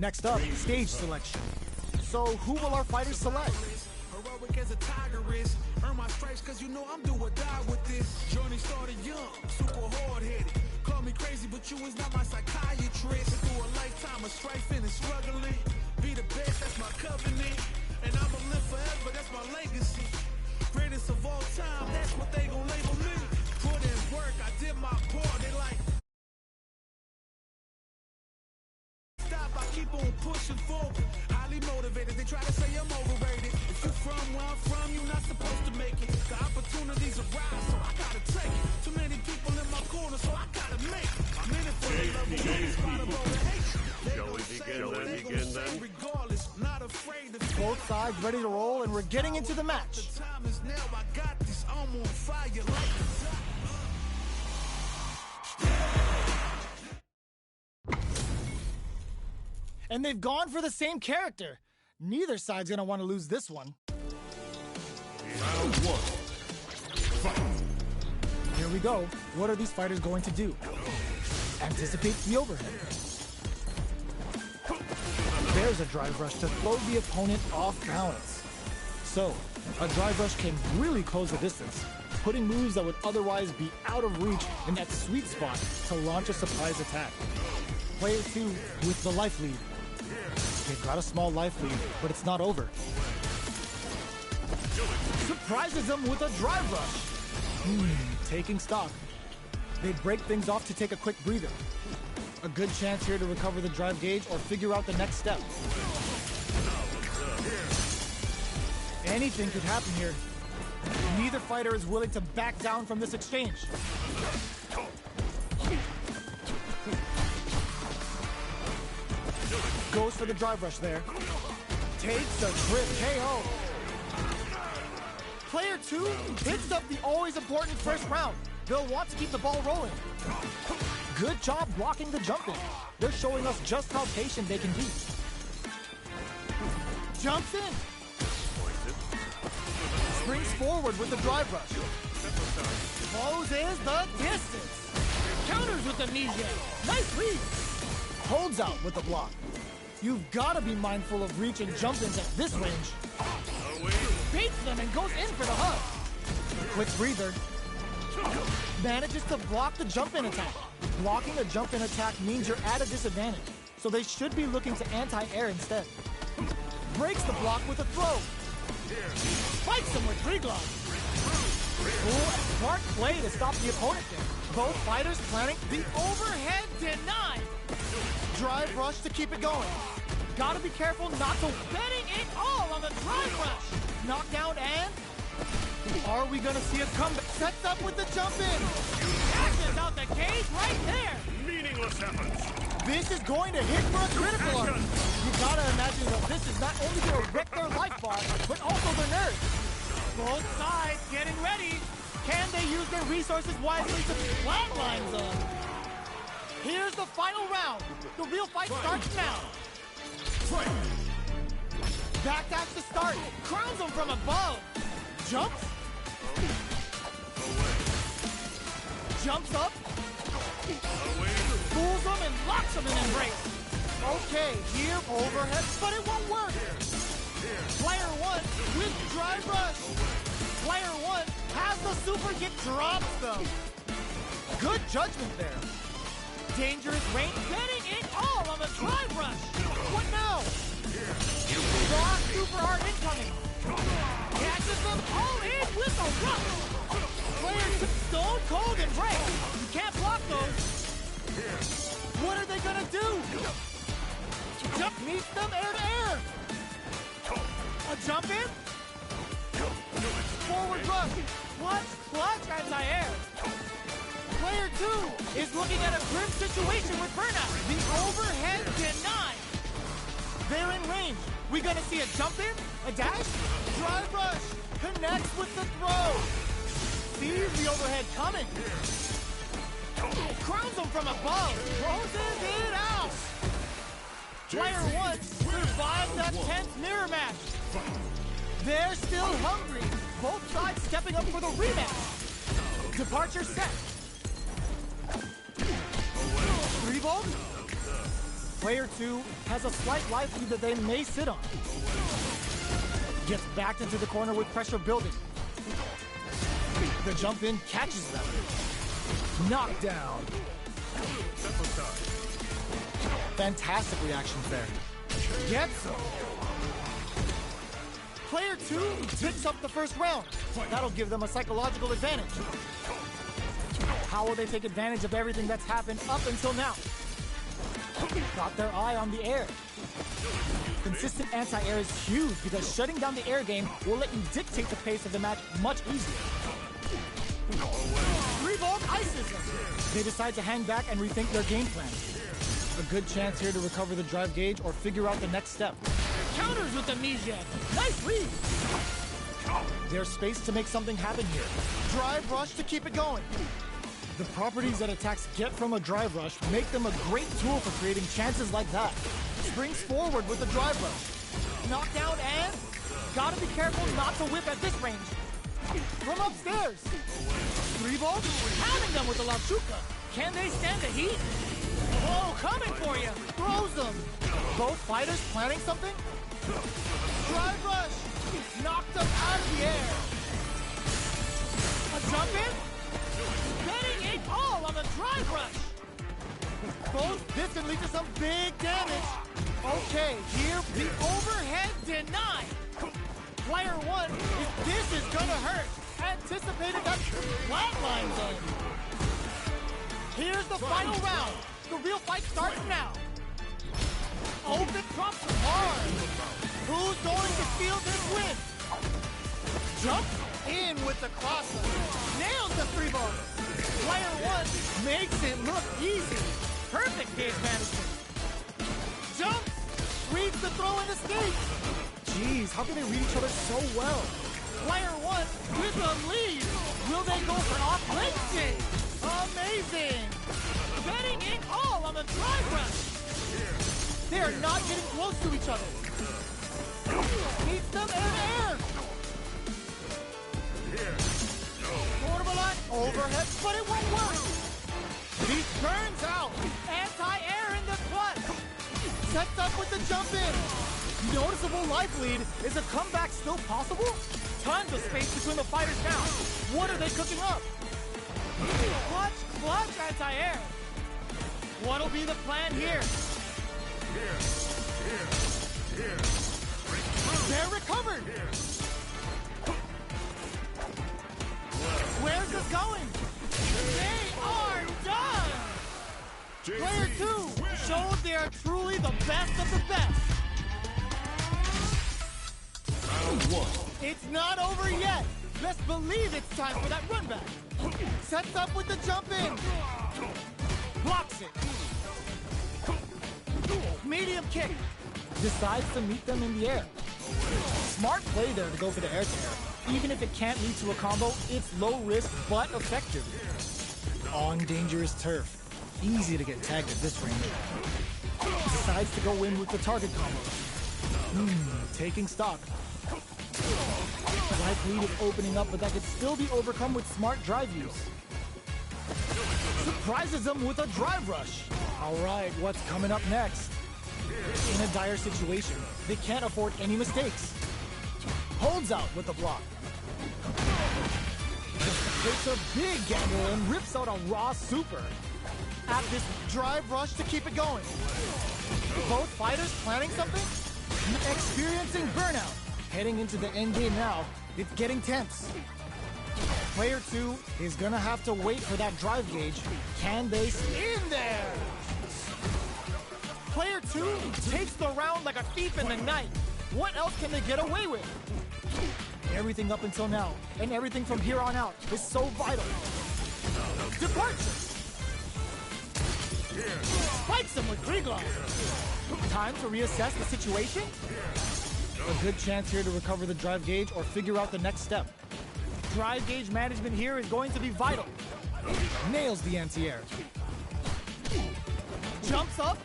Next up, stage selection. So who will our fighters select? Heroic as a tiger is. Earn my stripes cause you know I'm do or die with this. Journey started young, super hard-headed. Call me crazy, but you is not my psychiatrist. Through a lifetime of strife and struggling. Be the best, that's my covenant. And I'ma live forever, that's my legacy. Greatest of all time, that's what they gon' label me. Put in work, I did my part, they like stop, I keep on pushing forward. Highly motivated, they try to say I'm overrated. If you from where I'm from, you're not supposed to make it. The opportunities arise, so I gotta take it. Too many people in my corner, so I gotta make it. I'm in it for the love of one spot of all the hate. Shall we begin then? Regardless, not afraid to Both sides ready to roll, and we're getting into the match. the time is now, I got this, I'm on fire like the top. And they've gone for the same character. Neither side's gonna want to lose this one. Round one. Fight. Here we go. What are these fighters going to do? Anticipate the overhead. There's a drive rush to throw the opponent off balance. So, a drive rush can really close the distance, putting moves that would otherwise be out of reach in that sweet spot to launch a surprise attack. Player 2 with the life lead. They've got a small life lead, but it's not over. Surprises them with a drive rush. Taking stock. They break things off to take a quick breather. A good chance here to recover the drive gauge or figure out the next step. Anything could happen here. Neither fighter is willing to back down from this exchange. Goes for the drive rush there. Takes a grip KO. Player 2 picks up the always important first round. They'll want to keep the ball rolling. Good job blocking the jump in. They're showing us just how patient they can be. Jumps in. Springs forward with the drive rush. Closes the distance. Counters with the knee jab. Nice lead. Holds out with the block. You've got to be mindful of reach and jump-ins at this range. Beats them and goes in for the hug. Quick breather. Manages to block the jump-in attack. Blocking a jump-in attack means you're at a disadvantage, so they should be looking to anti-air instead. Breaks the block with a throw. Fights him with free glove. Cool and smart play to stop the opponent there. Both fighters planning the overhead denied. Drive rush to keep it going. Gotta be careful not to betting it all on the drive rush. Knockdown and... Are we gonna see a comeback? Sets up with the jump in. Dashes out the cage right there. Meaningless efforts. This is going to hit for a critical arc. You gotta imagine that this is not only gonna wreck their life bar, but also their nerves. Both sides getting ready. Can they use their resources wisely to flatline them? Here's the final round. The real fight starts now. Backdash to start. Crowns him from above. Jumps. Jumps up. Fools him and locks him in embrace. Okay, here overhead, but it won't work. Player 1 with drive rush. Player 1 has the super kick, drops them. Good judgment there. Dangerous range, getting it all on the drive rush. What now? Raw super hard incoming. Catches them all in with a rush. Player 2 stone cold and break. You can't block those. What are they gonna do? Jump meets them air to air. A jump in. Forward rush. Clutch anti-air. Player 2 is looking at a grim situation with burnout. The overhead denied. They're in range. We gonna see a jump in, a dash, drive rush, connects with the throw. Sees the overhead coming. Crowns him from above, closes it out. Player 1 survives that tense mirror match. They're still hungry. Both sides stepping up for the rematch. Departure set. 3 volt. Player 2 has a slight life lead that they may sit on. Gets backed into the corner with pressure building. The jump in catches them. Knockdown. Fantastic reactions there. Gets him. Player 2 picks up the first round. That'll give them a psychological advantage. How will they take advantage of everything that's happened up until now? Got their eye on the air. Consistent anti-air is huge because shutting down the air game will let you dictate the pace of the match much easier. 3-volt ices them. They decide to hang back and rethink their game plan. A good chance here to recover the drive gauge or figure out the next step. Counters with the Mijin. Nice lead. There's space to make something happen here. Drive rush to keep it going. The properties that attacks get from a drive rush make them a great tool for creating chances like that. Springs forward with the drive rush. Knockdown and gotta be careful not to whip at this range. From upstairs. 3-volt, pounding them with the Lachuka. Can they stand the heat? Oh, coming for you. Throws them. Both fighters planning something? Drive rush. Knocked them out of the air. A jump in? Betting it all on the drive rush. This can lead to some big damage. Okay, here the overhead denied. Player 1, if this is gonna hurt, anticipated that flatline zone. Here's the final round. The real fight starts now. Open drops hard. Who's going to steal this win? Jump in with the crosser. Nails the 3-ball. Player 1 makes it look easy. Perfect gauge management. Jumps, reads the throw and escapes. Jeez, how can they read each other so well? Player 1 with the lead. Will they go for off-lane? Amazing. Betting it all on the drive rush. They are not getting close to each other. Keeps them air. Borderline overhead, but it won't work. He burns out. Anti-air in the clutch. Sets up with the jump in. Noticeable life lead. Is a comeback still possible? Tons of space between the fighters now. What are they cooking up? Clutch anti-air. What'll be the plan here? They're recovered. Where's this going? They are done. Player 2 showed they are truly the best of the best. Round 1. It's not over yet. Best believe it's time for that run back. Sets up with the jump in. Blocks it. Medium kick. Decides to meet them in the air. Smart play there to go for the air tear. Even if it can't lead to a combo, it's low risk but effective. On dangerous turf. Easy to get tagged at this range. Decides to go in with the target combo. Taking stock. Life lead is opening up, but that could still be overcome with smart drive use. Surprises them with a drive rush. All right, what's coming up next? In a dire situation, they can't afford any mistakes. Holds out with the block. Takes a big gamble and rips out a raw super. At this drive rush to keep it going. Both fighters planning something? Experiencing burnout. Heading into the end game now, it's getting tense. Player 2 is gonna have to wait for that drive gauge. Can they in there? Player 2 takes the round like a thief in the night. What else can they get away with? Everything up until now, and everything from here on out, is so vital. Departure! Spikes him with Kriegler. Time to reassess the situation? A good chance here to recover the drive gauge or figure out the next step. Drive gauge management here is going to be vital. Nails the anti-air. Jumps up.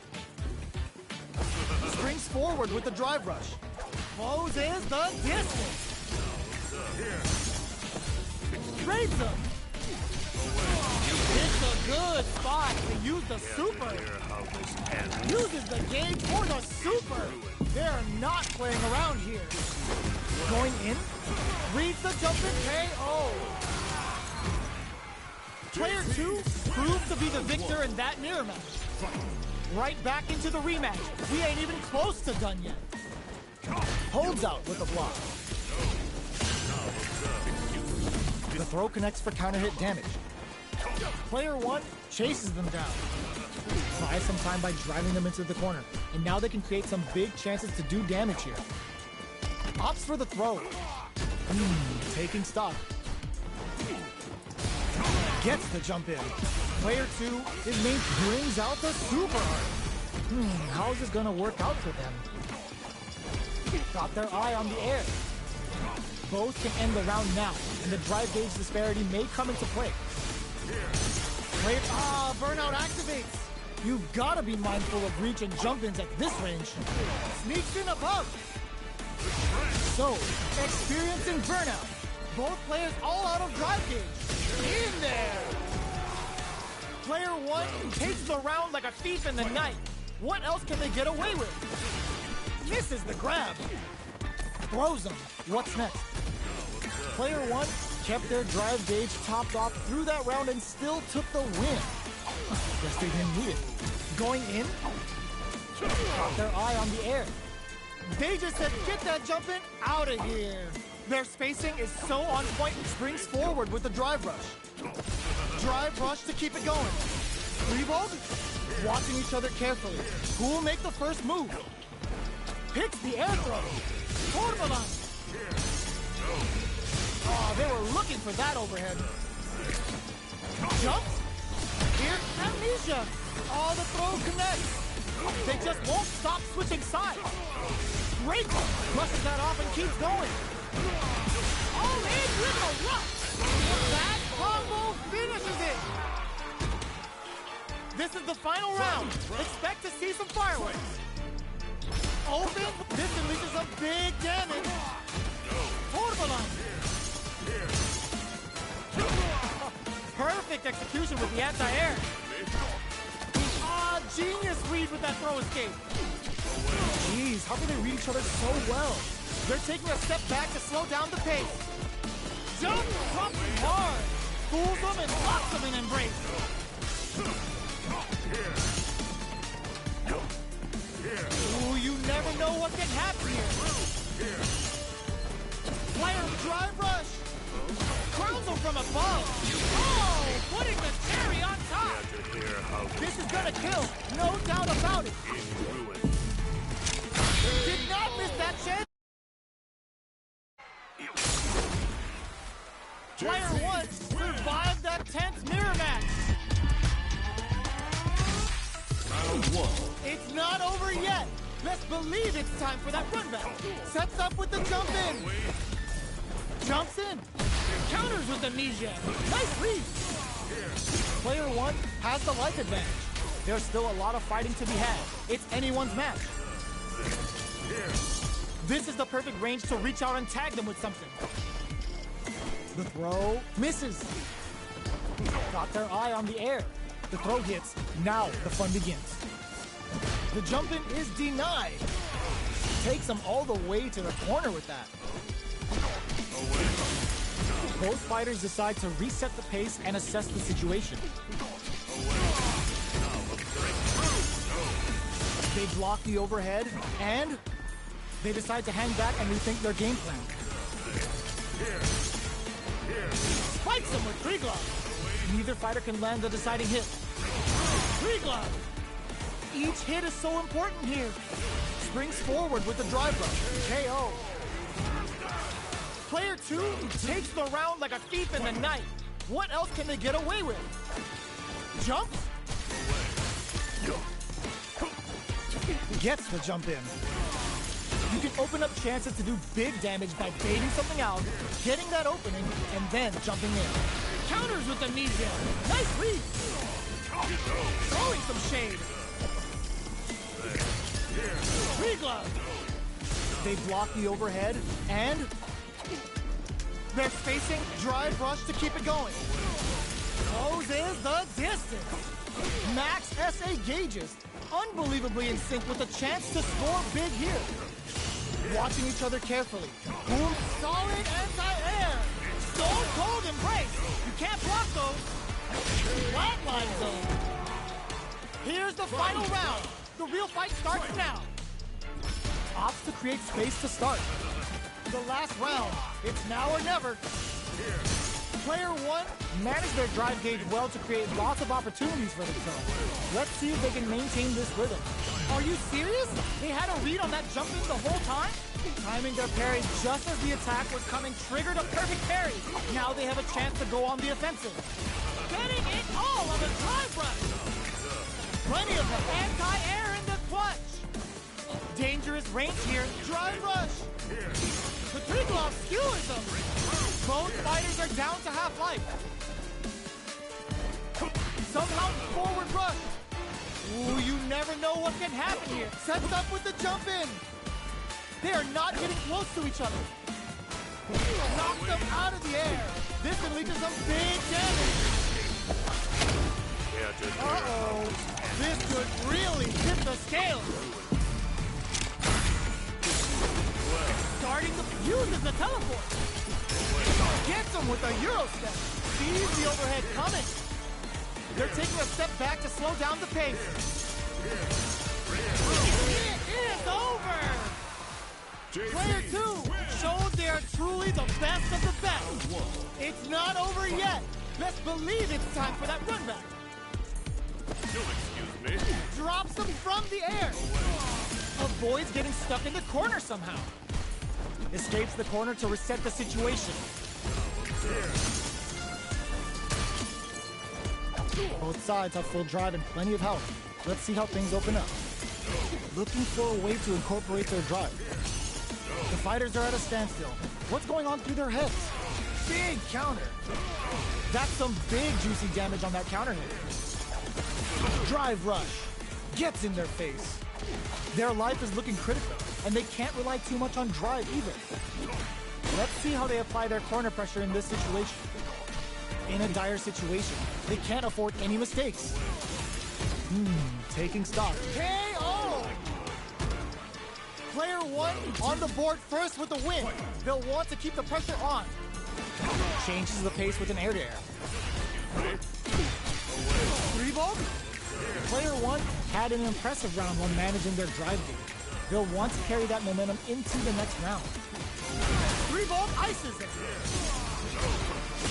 Springs forward with the drive rush. Closes the distance. Trades him. It's a good spot to use the super. Hear how this ends. Uses the gauge for the super. They're not playing around here. Going in. Reads the jump in KO. Player 2 proves to be the victor in that mirror match. Right back into the rematch. We ain't even close to done yet. Holds out with the block. The throw connects for counter hit damage. Player 1 chases them down. Buys some time by driving them into the corner. And now they can create some big chances to do damage here. Opts for the throw. Taking stock. Gets the jump in. Player 2, his mate brings out the super art. How's this gonna work out for them? Got their eye on the air. Both can end the round now, and the drive gauge disparity may come into play. Burnout activates. You've gotta be mindful of reach and jump-ins at this range. Sneaks in above. So, experiencing burnout. Both players all out of drive gauge. In there. Player 1 takes the round like a thief in the night. What else can they get away with? Misses the grab. Throws them. What's next? Player 1 kept their drive gauge topped off through that round and still took the win. Guess they didn't need it. Going in. Got their eye on the air. They just said, get that jump in out of here. Their spacing is so on point and springs forward with the drive rush. Drive rush to keep it going. Revolt, watching each other carefully. Who'll make the first move? Picks the air throw. Torbalan. They were looking for that overhead. Jumps. Here, amnesia. The throw connects. They just won't stop switching sides. Great. Brushes that off and keeps going. All in with a rush. That combo finishes it. This is the final round. Expect to see some fireworks. Open. This releases some big damage. Torbalan. Perfect execution with the anti-air. Genius read with that throw escape. Jeez, how can they read each other so well? They're taking a step back to slow down the pace. Jump, pump hard. Fools them and locks them in embrace. Ooh, you never know what can happen here. Player drive rush. Crowns them from above. Putting the cherry on top. This is gonna kill, no doubt about it. Did not miss that chance. Player 1 survived that tense mirror match. Round 1. It's not over yet. Let's believe it's time for that run back. Sets up with the jump in. Jumps in. Counters with amnesia. Nice read. Player 1 has the life advantage. There's still a lot of fighting to be had. It's anyone's match. This is the perfect range to reach out and tag them with something. The throw misses. Got their eye on the air. The throw hits. Now the fun begins. The jump in is denied. Takes them all the way to the corner with that. Both fighters decide to reset the pace and assess the situation. They block the overhead, and they decide to hang back and rethink their game plan. Spikes them with three glove. Neither fighter can land the deciding hit. Three glove. Each hit is so important here. Springs forward with the drive rush. KO. Player 2 takes the round like a thief in the night. What else can they get away with? Jumps? Gets the jump in. You can open up chances to do big damage by baiting something out, getting that opening, and then jumping in. Counters with amnesia. Nice read. Throwing some shade. Free glove. They block the overhead, and they're spacing drive rush to keep it going. Closes the distance. max SA gauges, unbelievably in sync with a chance to score big here. Watching each other carefully. Boom, solid anti-air. Stone cold embrace. You can't block those. Flatline zone. Here's the final round. The real fight starts now. Opts to create space to start. The last round. It's now or never. Player one managed their drive gauge well to create lots of opportunities for themselves. Let's see if they can maintain this rhythm. Are you serious? They had a read on that jump in the whole time? Timing their parry just as the attack was coming triggered a perfect parry. Now they have a chance to go on the offensive. Getting it all on the drive rush. Plenty of anti-air in the clutch. Dangerous range here. Drive rush. The Triglav skewers them. Both fighters are down to half life. Somehow forward rush. Ooh, you never know what can happen here. Sets up with the jump in. They are not getting close to each other. Knocks them out of the air. This can lead to some big damage. Uh-oh. This could really tip the scale. Starting to use the teleport. Gets him with a Euro step. Sees the overhead coming. They're taking a step back to slow down the pace. It is over! Player two showed they are truly the best of the best. It's not over yet. Best believe it's time for that run back. You'll excuse me. Drops them from the air. Avoids getting stuck in the corner somehow. Escapes the corner to reset the situation. Both sides have full drive and plenty of health. Let's see how things open up. Looking for a way to incorporate their drive. The fighters are at a standstill. What's going on through their heads? Big counter. That's some big juicy damage on that counter hit. Drive rush. Gets in their face. Their life is looking critical, and they can't rely too much on drive either. Let's see how they apply their corner pressure in this situation. In a dire situation, they can't afford any mistakes. Taking stock. KO! Player one on the board first with the win. They'll want to keep the pressure on. Changes the pace with an air-to-air. Revolt? Player one had an impressive round while managing their drive gauge. They'll want to carry that momentum into the next round. Revolt ices it.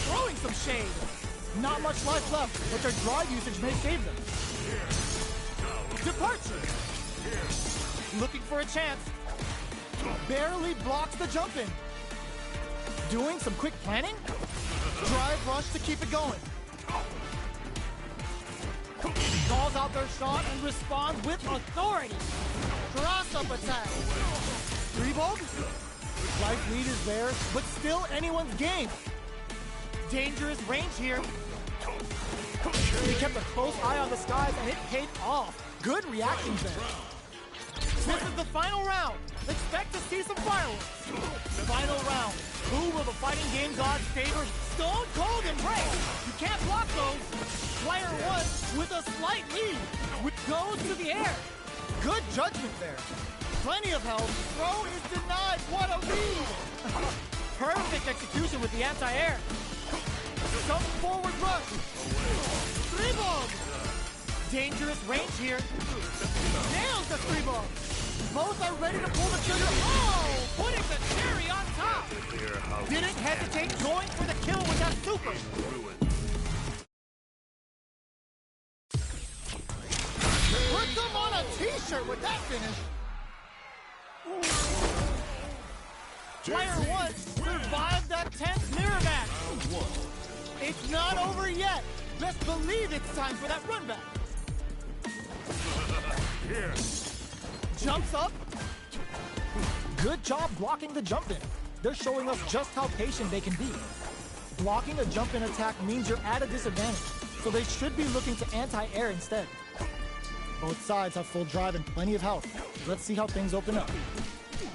Throwing some shade. Not much life left, but their drive usage may save them. Departure. Looking for a chance. Barely blocks the jump in. Doing some quick planning. Drive rush to keep it going. Calls out their shot and responds with authority. Cross-up attack. Revolt. Life lead is theirs, but still anyone's game. Dangerous range here. They kept a close eye on the skies and it paid off. Good reactions there. This is the final round. Expect to see some fireworks. Final round. Who will the fighting game gods favor? Stone cold embrace. You can't block those. Player one with a slight lead. Goes to the air. Good judgment there. Plenty of health. Throw is denied. What a lead. Perfect execution with the anti-air. Some forward rush. Three balls. Dangerous range here. Nails the three balls. Both are ready to pull the trigger. Oh, putting the cherry on top. Didn't hesitate going for the kill with that super. Put them on a t-shirt with that finish. Player one survived that tense mirror match. It's not over yet. Best believe it's time for that run back. Jumps up. Good job blocking the jump in. They're showing us just how patient they can be. Blocking a jump in attack means you're at a disadvantage, so they should be looking to anti-air instead. Both sides have full drive and plenty of health. Let's see how things open up.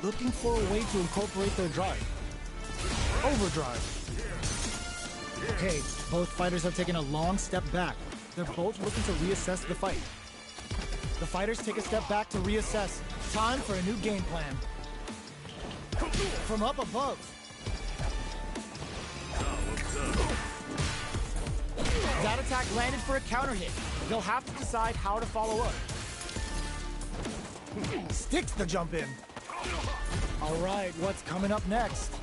Looking for a way to incorporate their drive. Overdrive. Okay, both fighters have taken a long step back. They're both looking to reassess the fight. The fighters take a step back to reassess. Time for a new game plan. From up above. That attack landed for a counter hit. They'll have to decide how to follow up. Sticks the jump in. All right, what's coming up next?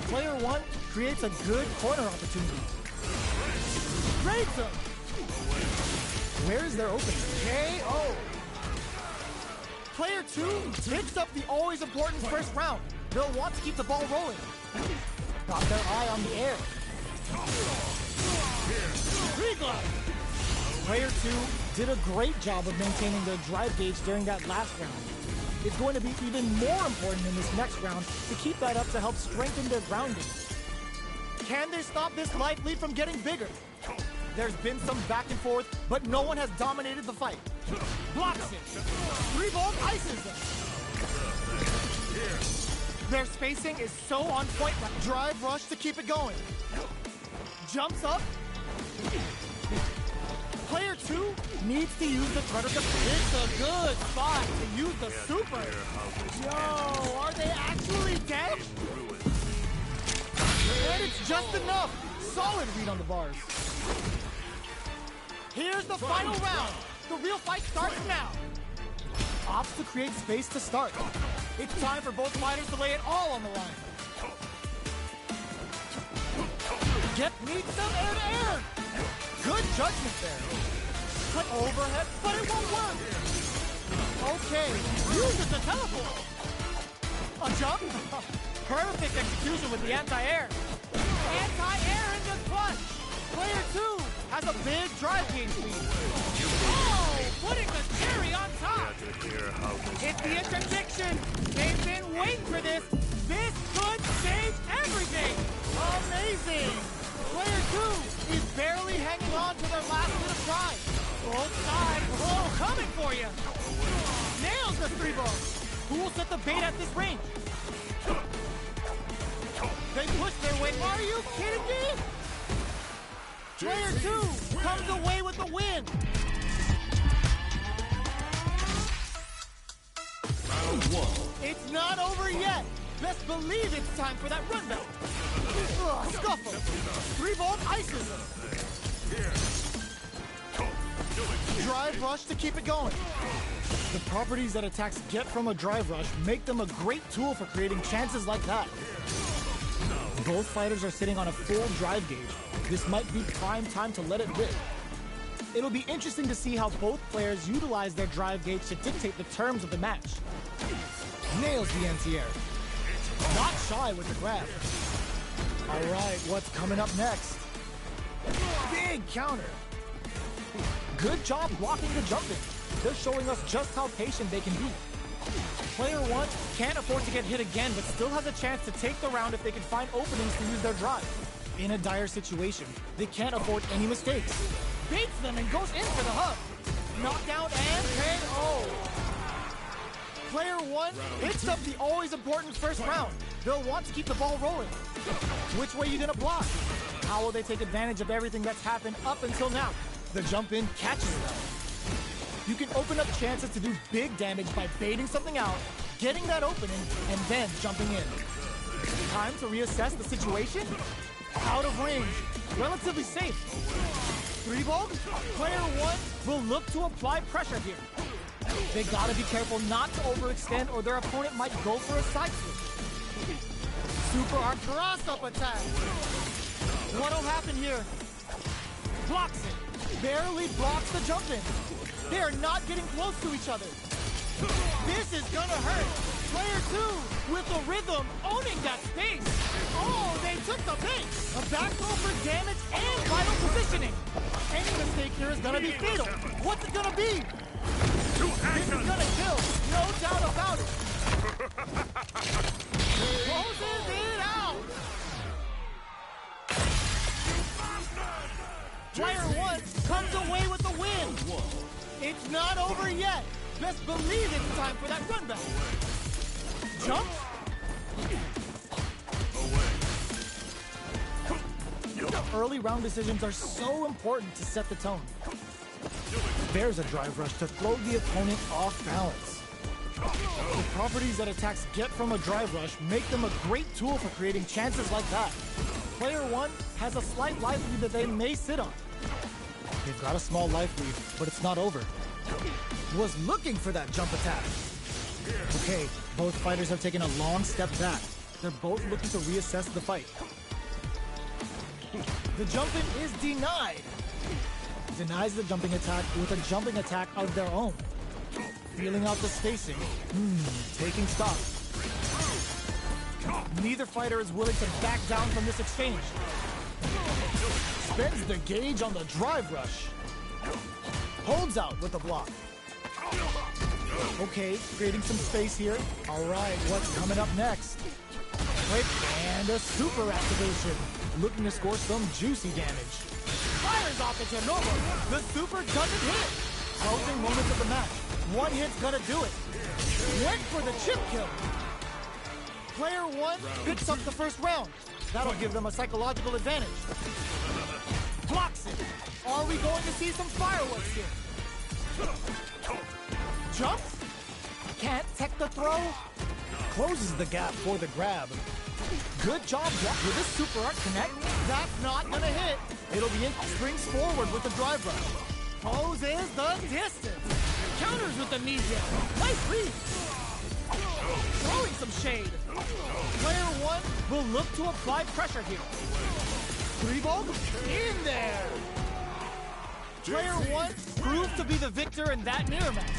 Player one creates a good corner opportunity. Trades him. Where is their opening? KO. Player two picks up the always important first round. They'll want to keep the ball rolling. Got their eye on the air. Player two did a great job of maintaining their drive gauge during that last round. It's going to be even more important in this next round to keep that up to help strengthen their grounding. Can they stop this life lead from getting bigger? There's been some back and forth, but no one has dominated the fight. Blocks it. 3-volt ices them. Their spacing is so on point. Drive rush to keep it going. Jumps up. Player two needs to use the threat of the... It's a good spot to use the super. Yo, are they actually dead? And it's just enough. Solid read on the bars. Here's the final round. The real fight starts now. Opts to create space to start. It's time for both fighters to lay it all on the line. Meets them air. Good judgment there. Cut overhead, but it won't work. Okay, use it to teleport. A jump? Perfect execution with the anti-air. Anti-air in the clutch. Player two has a big drive gauge lead. Oh, putting the cherry on top. It's the interdiction. They've been waiting for this. This could save everything. Amazing. Player two is barely hanging on to their last bit of drive. Both sides, coming for you. Nails the 3-ball. Who will set the bait at this range? They push their way. Are you kidding me? Player two comes away with the win. Round one. It's not over yet. Best believe it's time for that run back. Scuffle. 3-volt ices them. Drive rush to keep it going. The properties that attacks get from a drive rush make them a great tool for creating chances like that. Both fighters are sitting on a full drive gauge. This might be prime time to let it rip. It'll be interesting to see how both players utilize their drive gauge to dictate the terms of the match. Nails the anti-air. Not shy with the grab. All right, what's coming up next? Big counter. Good job blocking the jumping. They're showing us just how patient they can be. Player one can't afford to get hit again, but still has a chance to take the round if they can find openings to use their drive. In a dire situation, they can't afford any mistakes. Baits them and goes in for the hug. Knockdown and KO. Player one picks up the always important first round. They'll want to keep the ball rolling. Which way you gonna block? How will they take advantage of everything that's happened up until now? The jump in catches them. You can open up chances to do big damage by baiting something out, getting that opening, and then jumping in. Time to reassess the situation? Out of range. Relatively safe. 3-ball? Player one will look to apply pressure here. They gotta be careful not to overextend or their opponent might go for a side switch. Super hard cross-up attack. What'll happen here? Blocks it. Barely blocks the jump in. They are not getting close to each other. This is gonna hurt. Player two with the rhythm owning that space. Oh, they took the bait. A back throw for damage and vital positioning. Any mistake here is gonna be fatal. What's it gonna be? This is gonna kill. No doubt about it. Closes it out. Player one comes away with the win. It's not over yet. Best believe it's time for that run back. Jump. Early round decisions are so important to set the tone. There's a drive rush to throw the opponent off balance. The properties that attacks get from a drive rush make them a great tool for creating chances like that. Player 1 has a slight life lead that they may sit on. They've got a small life lead, but it's not over. Was looking for that jump attack. Okay, both fighters have taken a long step back. They're both looking to reassess the fight. The jump-in is denied. Denies the jumping attack with a jumping attack of their own. Feeling out the spacing. Taking stock. Neither fighter is willing to back down from this exchange. Spends the gauge on the drive rush. Holds out with the block. Okay, creating some space here. All right, what's coming up next? Quick, and a super activation. Looking to score some juicy damage. Fires off into normal. The super doesn't hit. Closing moments of the match. One hit's gonna do it. Went for the chip kill. Player 1 picks up the first round. That'll give them a psychological advantage. Blocks it. Are we going to see some fireworks here? Jumps? Can't tech the throw? Closes the gap for the grab. Good job, Jack. With this super art connect, that's not gonna hit. It'll be in. Springs forward with the drive rush. Closes the distance. Counters with the knee jab. Nice read. Throwing some shade. Player 1 will look to apply pressure here. 3-volt in there. Player 1 proved to be the victor in that mirror match.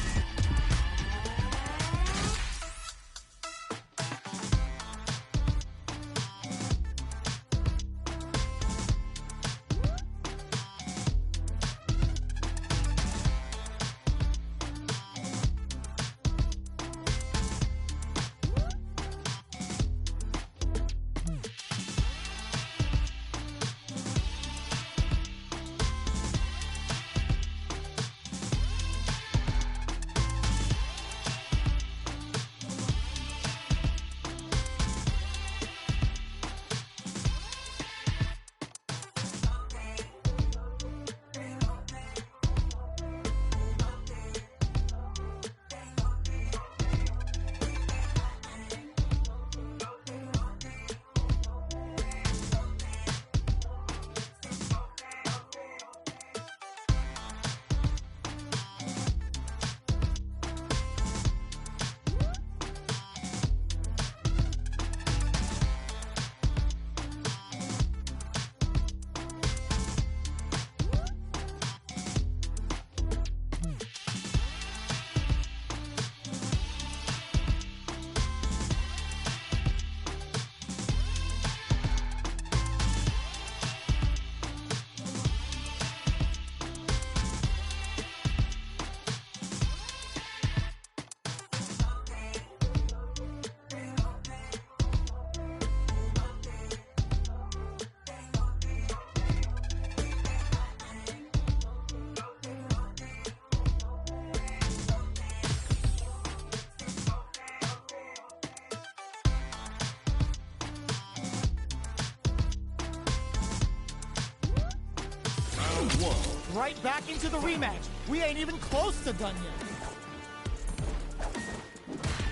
Right back into the rematch. We ain't even close to done yet.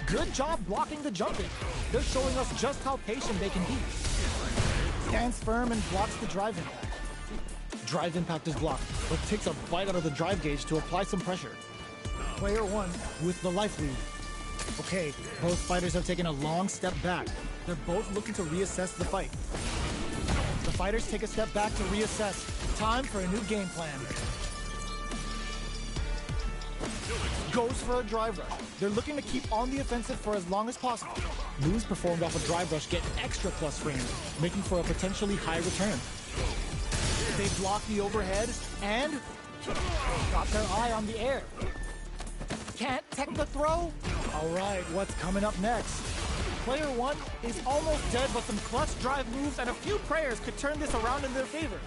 Good job blocking the jumping. They're showing us just how patient they can be. Stands firm and blocks the drive impact. Drive impact is blocked, but takes a bite out of the drive gauge to apply some pressure. Player 1 with the life lead. Okay, both fighters have taken a long step back. They're both looking to reassess the fight. The fighters take a step back to reassess. Time for a new game plan. Goes for a drive rush. They're looking to keep on the offensive for as long as possible. Moves performed off a drive rush get extra plus frames, making for a potentially high return. They block the overhead and got their eye on the air. Can't tech the throw? All right, what's coming up next? Player 1 is almost dead, but some clutch drive moves and a few prayers could turn this around in their favor.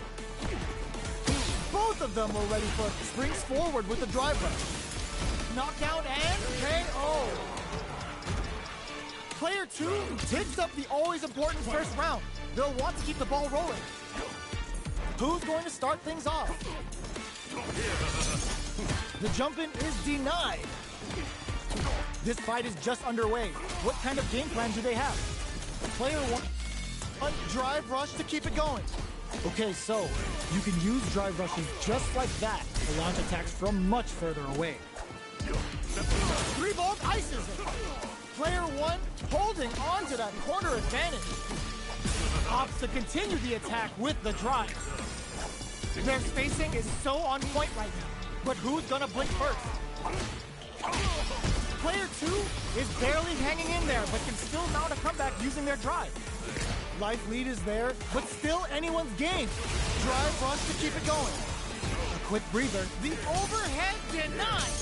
Both of them were ready for springs forward with the drive rush. Knockout and KO. Player 2 takes up the always important first round. They'll want to keep the ball rolling. Who's going to start things off? The jump-in is denied. This fight is just underway. What kind of game plan do they have? Player one, drive rush to keep it going. Okay, so you can use drive rushes just like that to launch attacks from much further away. 3-volt ices it. Player one holding on to that corner advantage. Opts to continue the attack with the drive. Their spacing is so on point right now, but who's gonna blink first? Player two is barely hanging in there, but can still mount a comeback using their drive. Life lead is there, but still anyone's game. Drive rush to keep it going. A quick breather. The overhead denied.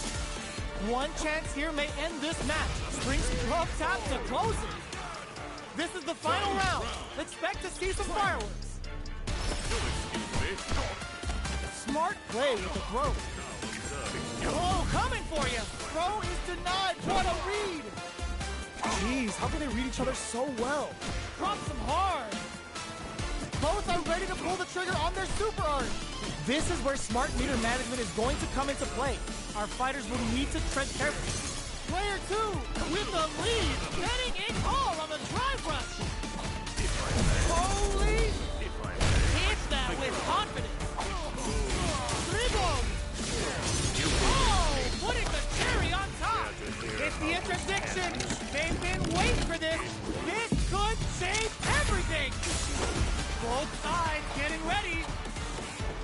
One chance here may end this match. Spring's glove tap to close it. This is the final round. Expect to see some fireworks. Smart play with the throw. Oh, coming for you. Throw is denied. What a read. Jeez, how can they read each other so well? Drops them hard. Both are ready to pull the trigger on their super art. This is where smart meter management is going to come into play. Our fighters will need to tread carefully. Player two with the lead, betting it all on the drive rush. Holy! Hits that with confidence. Dribble! Oh, putting the cherry on top. It's the interdiction. They've been waiting for this. This could save everything. Both sides getting ready.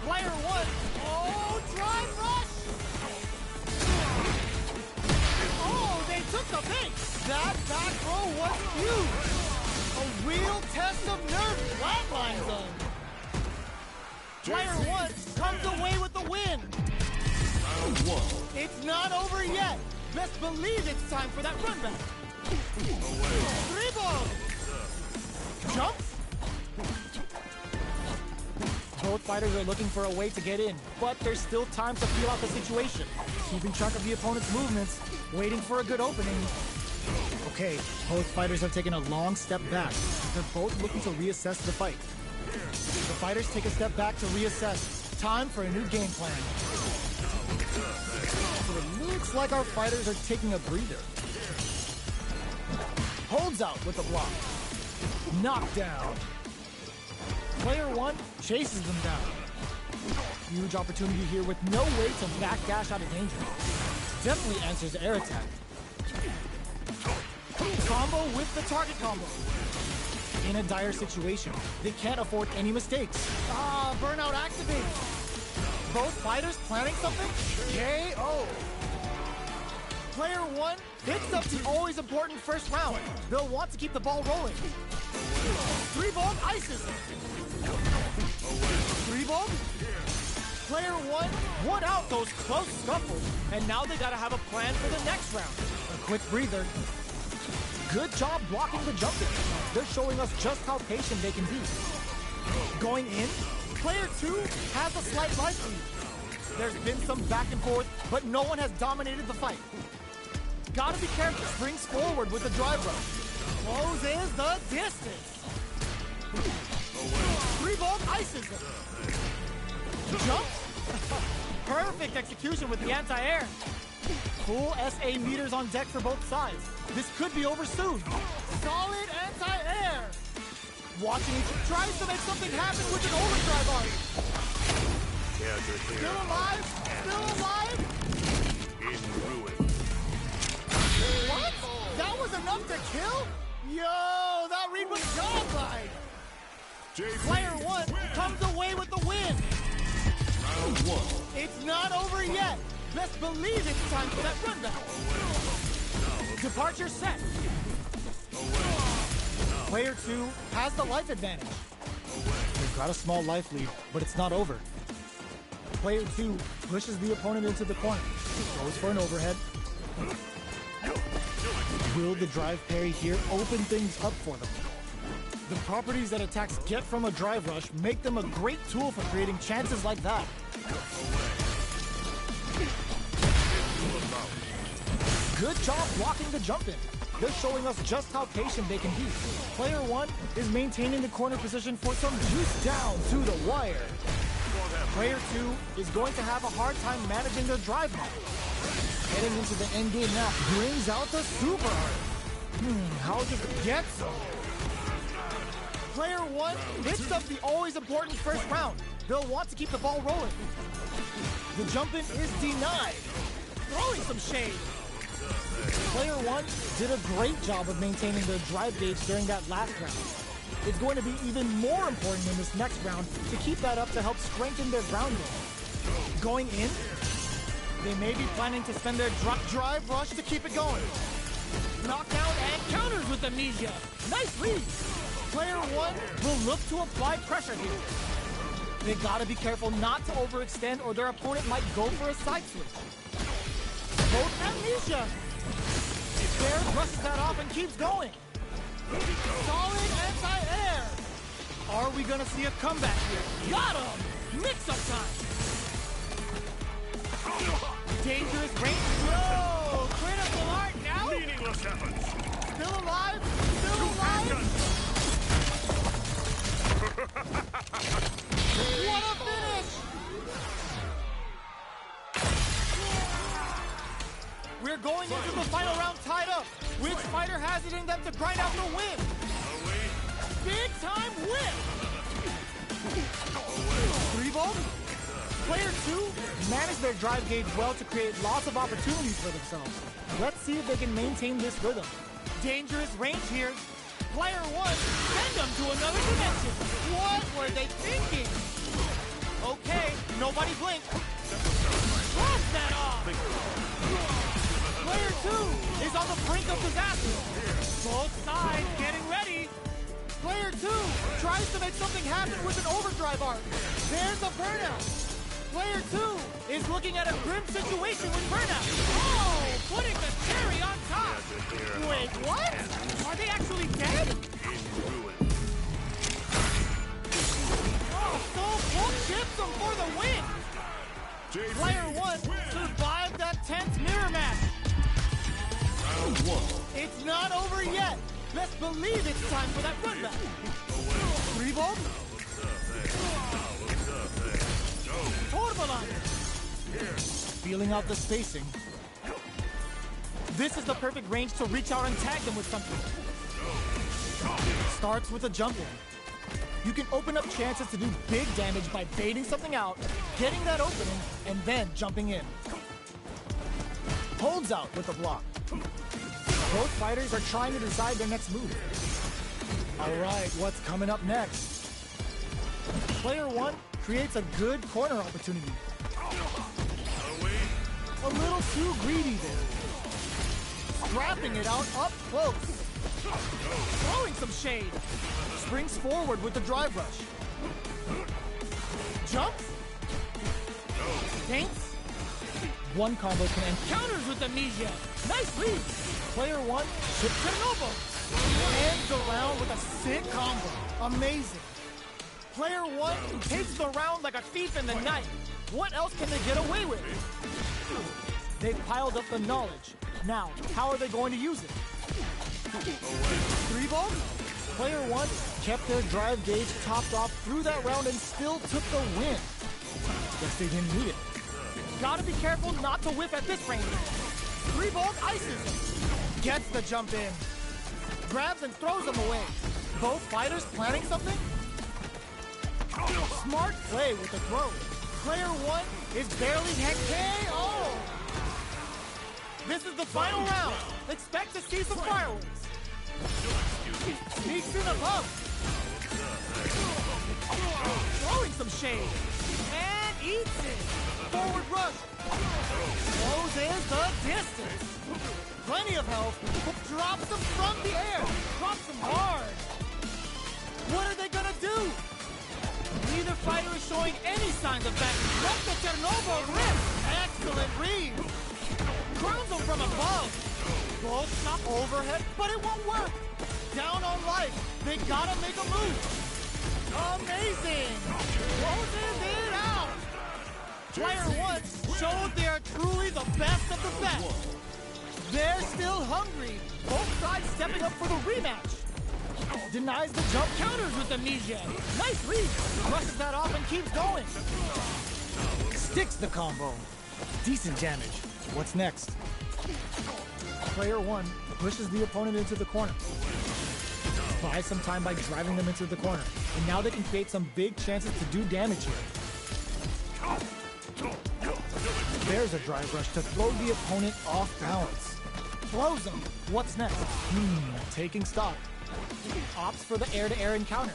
Player one. Oh, drive rush. Oh, they took the bait. That back row was huge. A real test of nerve flatline zone. Player one comes away with the win. Round one. It's not over yet. Best believe it's time for that run back. Dribble. Jumps. Both fighters are looking for a way to get in, but there's still time to feel out the situation. Keeping track of the opponent's movements, waiting for a good opening. Okay, both fighters have taken a long step back. They're both looking to reassess the fight. The fighters take a step back to reassess. Time for a new game plan. So it looks like our fighters are taking a breather. Holds out with the block. Knockdown. Player one chases them down. Huge opportunity here with no way to backdash out of danger. Definitely answers the air attack. Combo with the target combo. In a dire situation, they can't afford any mistakes. Ah, burnout activates. Both fighters planning something? KO. Player one picks up the always important first round. They'll want to keep the ball rolling. 3-volt ices. 3-volt. Player one won out those close scuffles, and now they gotta have a plan for the next round. A quick breather. Good job blocking the jumping. They're showing us just how patient they can be. Going in, player two has a slight life lead. There's been some back and forth, but no one has dominated the fight. Gotta be careful. Springs forward with the drive rush. Closes the distance. 3-volt ices it. Jump. Perfect execution with the anti-air. Full SA meters on deck for both sides. This could be over soon. Solid anti-air. Watching each tries to make something happen with an overdrive art. Still alive? Still alive? In ruin. What? That was enough to kill? Yo, that read was godlike. Player one comes away with the win. Round one. It's not over yet. Best believe it's time for that run back. Departure set. Player two has the life advantage. They've got a small life lead, but it's not over. Player two pushes the opponent into the corner. Goes for an overhead. Will the drive parry here open things up for them? The properties that attacks get from a drive rush make them a great tool for creating chances like that. Good job blocking the jump in. They're showing us just how patient they can be. Player one is maintaining the corner position for some juice down to the wire. Player 2 is going to have a hard time managing their drive now. Heading into the endgame now brings out the super art. How does it get so? Player 1 hits up the always important first round. They'll want to keep the ball rolling. The jump in is denied. Throwing some shade. Player 1 did a great job of maintaining their drive gauge during that last round. It's going to be even more important in this next round to keep that up to help strengthen their ground game. Going in, they may be planning to spend their drive rush to keep it going. Knockdown and counters with amnesia. Nice lead. Player 1 will look to apply pressure here. They gotta be careful not to overextend or their opponent might go for a side switch. Both amnesia. Bear brushes that off and keeps going. Solid anti-air. Are we gonna see a comeback here? Got him! Mix-up time. Dangerous range. Whoa! Critical art now? Meaningless efforts. Still alive? Still alive? What a finish! We're going into the final round tied up. Which fighter has it in them to grind out the win? Big time win! 3-volt? Player 2 managed their drive gauge well to create lots of opportunities for themselves. Let's see if they can maintain this rhythm. Dangerous range here. Player 1, send them to another dimension. What were they thinking? Okay, nobody blink. Close that off. Player 2 is on the brink of disaster. Both sides getting ready. Player 2 tries to make something happen with an overdrive arc. There's a burnout. Player 2 is looking at a grim situation with burnout. Oh, putting the cherry on top. Wait, what? Are they actually dead? Oh, so Bolt chips them for the win. Player 1 survived that tense mirror match. Round 1. It's not over yet. Let's believe it's time for that run back. 3-volt? Feeling out the spacing. This is the perfect range to reach out and tag them with something. Starts with a jump in. You can open up chances to do big damage by baiting something out, getting that opening, and then jumping in. Holds out with a block. Both fighters are trying to decide their next move. Alright, what's coming up next? Player 1 creates a good corner opportunity. A little too greedy there. Scrapping it out up close. Throwing some shade. Springs forward with the drive rush. Jumps. Paints. One combo can end. Counters with amnesia. Nice lead. Player 1 ships Chernobyl. Ends the round with a sick combo. Amazing. Player 1 takes the round like a thief in the night. What else can they get away with? They've piled up the knowledge. Now, how are they going to use it? 3-volt? Player 1 kept their drive gauge topped off through that round and still took the win. Guess they didn't need it. Gotta be careful not to whiff at this range. 3-volt ices him. Gets the jump in. Grabs and throws him away. Both fighters planning something? Smart play with the throw. Player 1 is barely KO. This is the final round. Expect to see some fireworks. Sneaks in above. Throwing some shade. And eats it. Forward rush. Closes the distance. Plenty of health. Drops them from the air. Drops them hard. What are they gonna do? Neither fighter is showing any signs of backing. Let the Chernobyl rip. Excellent read. Crowns them from above. Both shot overhead, but it won't work. Down on life. They gotta make a move. Amazing. Closes it out. Player 1 showed they are truly the best of the best. They're still hungry. Both sides stepping up for the rematch. Denies the jump, counters with the Nije. Nice read. Brushes that off and keeps going. Sticks the combo. Decent damage. What's next? Player 1 pushes the opponent into the corner. Buys some time by driving them into the corner. And now they can create some big chances to do damage here. There's a drive rush to throw the opponent off balance. Throws him. What's next? Taking stock. Opts for the air-to-air encounter.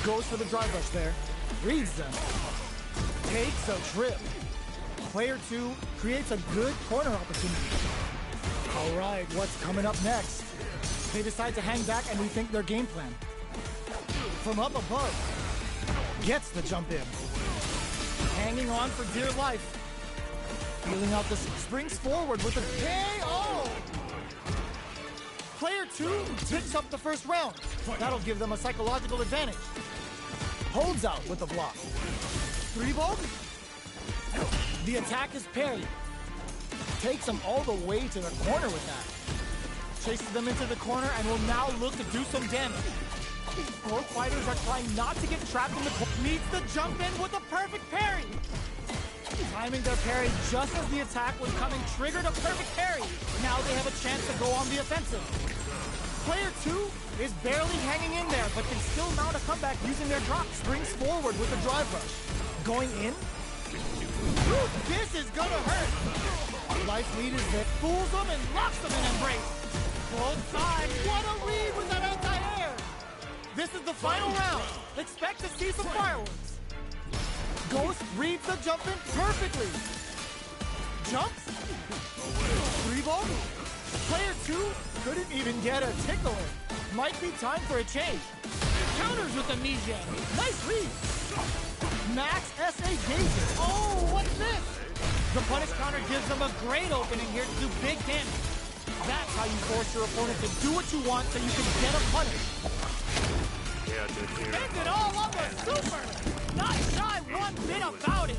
Goes for the drive rush there. Reads them. Takes a trip. Player 2 creates a good corner opportunity. All right, what's coming up next? They decide to hang back and rethink their game plan. From up above, gets the jump in. Hanging on for dear life. Feeling out the springs forward with a KO. Player 2 picks up the first round. That'll give them a psychological advantage. Holds out with the block. 3-volt. The attack is parried. Takes them all the way to the corner with that. Chases them into the corner and will now look to do some damage. Both fighters are trying not to get trapped in the corner. Meets the jump in with a perfect parry. Timing their parry just as the attack was coming, triggered a perfect parry. Now they have a chance to go on the offensive. Player 2 is barely hanging in there, but can still mount a comeback using their drop. Springs forward with a drive rush. Going in. Ooh, this is gonna hurt. Life lead is there. Fools them and locks them in embrace. Both sides. What a read with that anti-air. This is the final round. Expect to see some fireworks. Ghost reads the jump in perfectly. Jumps. 3-volt. Player 2 couldn't even get a tickle in. Might be time for a change. Counters with the Nije. Nice read. Max SA gauges. Oh, what's this? The punish counter gives them a great opening here to do big damage. That's how you force your opponent to do what you want so you can get a punish. Spend it all on the super. Not shy one bit about it.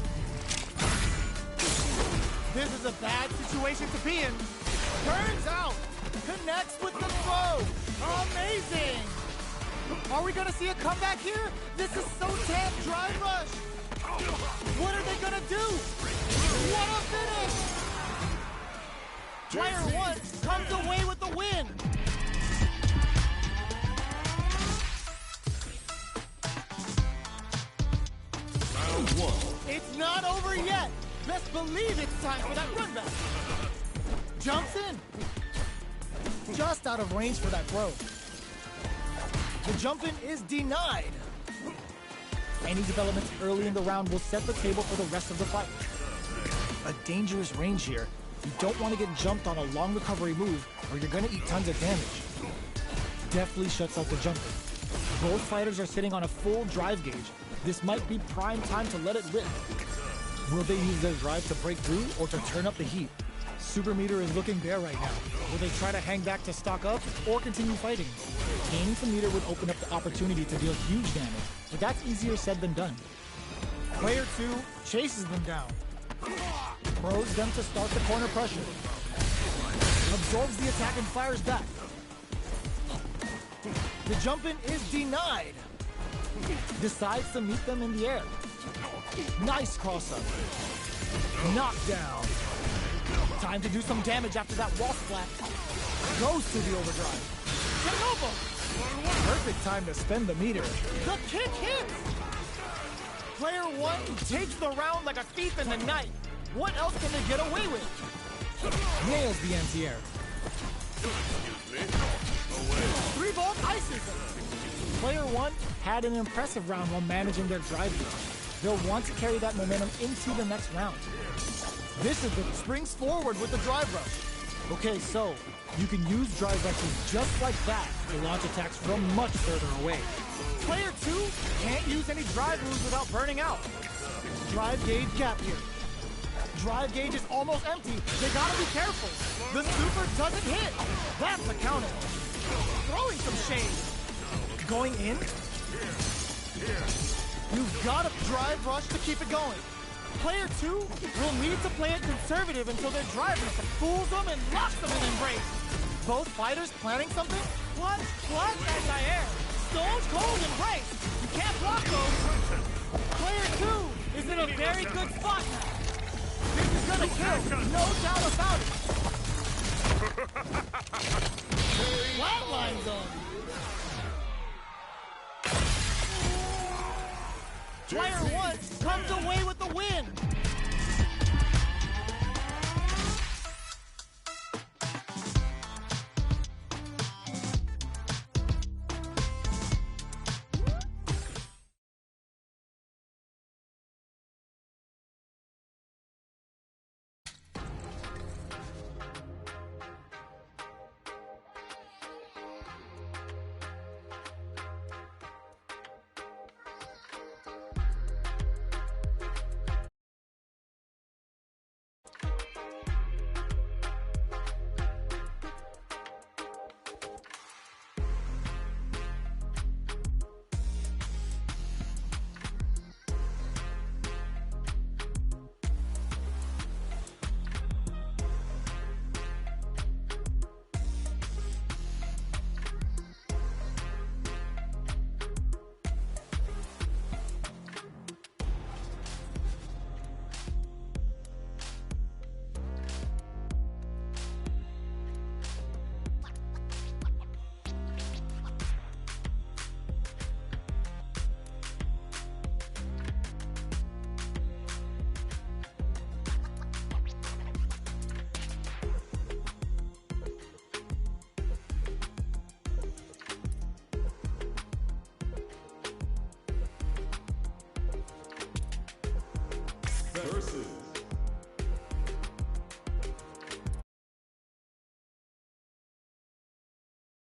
This is a bad situation to be in. Turns out. Connects with the throw. Amazing. Are we going to see a comeback here? This is so damn drive rush. What are they going to do? What a finish. Player 1 comes away with the win. It's not over yet. Best believe it's time for that run back. Jumps in. Just out of range for that throw. The jump in is denied. Any developments early in the round will set the table for the rest of the fight. A dangerous range here. You don't want to get jumped on a long recovery move or you're going to eat tons of damage. Deftly shuts out the jump in. Both fighters are sitting on a full drive gauge. This might be prime time to let it rip. Will they use their drive to break through or to turn up the heat? Super meter is looking bare right now. Will they try to hang back to stock up or continue fighting? Gaining some meter would open up the opportunity to deal huge damage, but that's easier said than done. Player 2 chases them down. Throws them to start the corner pressure. Absorbs the attack and fires back. The jump in is denied. Decides to meet them in the air. Nice cross-up. Knockdown. Time to do some damage after that wall splat. Goes to the overdrive. Perfect time to spend the meter. The kick hits! Player 1 takes the round like a thief in the night. What else can they get away with? Nails the anti-air. 3-volt ices him. Player 1 had an impressive round while managing their drive gauge. They'll want to carry that momentum into the next round. This is the springs forward with the drive rush. Okay, so you can use drive rushes just like that to launch attacks from much further away. Player 2 can't use any drive moves without burning out. Drive gauge gap here. Drive gauge is almost empty. They gotta be careful. The super doesn't hit. That's a counter. Throwing some shade. Going in. You've got to drive rush to keep it going. Player 2 will need to play it conservative until their drive rush fools them and locks them in embrace. Both fighters planning something? What? Anti-air. Stone cold embrace. You can't block those. Player 2 is in a very good spot now. This is gonna kill. No doubt about